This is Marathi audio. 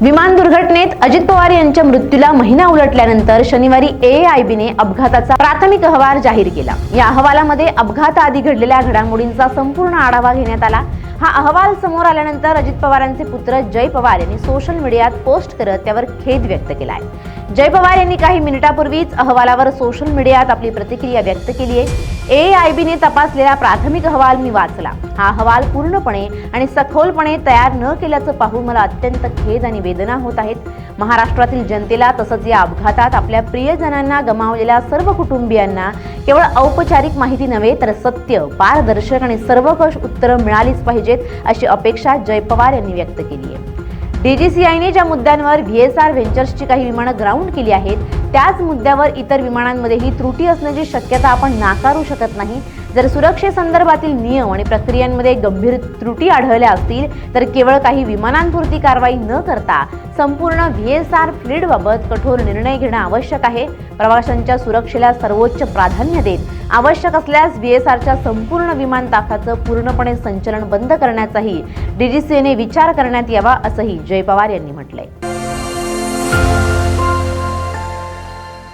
विमान दुर्घटनेत अजित पवार यांच्या मृत्यूला महिना उलटल्यानंतर शनिवारी AAIBने अपघाताचा प्राथमिक अहवाल जाहीर केला। या अहवालामध्ये अपघाताआधी घडलेल्या घडामोडींचा संपूर्ण आढावा घेण्यात आला। हा अहवाल समोर आल्यानंतर अजित पवारांचे पुत्र जय पवार यांनी सोशल मीडियात पोस्ट करत त्यावर खेद व्यक्त केला आहे। जय पवार यांनी काही मिनिटांपूर्वीच अहवालावर सोशल मीडियात आपली प्रतिक्रिया व्यक्त केली आहे। AAIBने तपासलेला प्राथमिक अहवाल मी वाचला। हा अहवाल पूर्णपणे आणि सखोलपणे तयार न केल्याचं पाहून मला अत्यंत खेद आणि वेदना होत आहेत। महाराष्ट्रातील जनतेला तसंच या अपघातात आपल्या प्रियजनांना गमावलेल्या सर्व कुटुंबियांना केवळ औपचारिक माहिती नव्हे तर सत्य, पारदर्शक आणि सर्वकष उत्तरं मिळालीच पाहिजेत अशी अपेक्षा जय पवार यांनी व्यक्त केली आहे। DGCIने ज्या मुद्द्यांवर VSR व्हेंचर्सची काही विमानं ग्राउंड केली आहेत त्याच मुद्द्यावर इतर विमानांमध्येही त्रुटी असण्याची शक्यता आपण नाकारू शकत नाही। जर सुरक्षेसंदर्भातील नियम आणि प्रक्रियांमध्ये गंभीर त्रुटी आढळल्या असतील तर केवळ काही विमानांपुरती कारवाई न करता संपूर्ण VSR फ्लीटबाबत कठोर निर्णय घेणं आवश्यक आहे। प्रवाशांच्या सुरक्षेला सर्वोच्च प्राधान्य देत आवश्यक असल्यास VSRच्या संपूर्ण विमान ताफ्याचं पूर्णपणे संचलन बंद करण्याचाही DGCIने विचार करण्यात यावा असंही जय पवार यांनी म्हटलंय।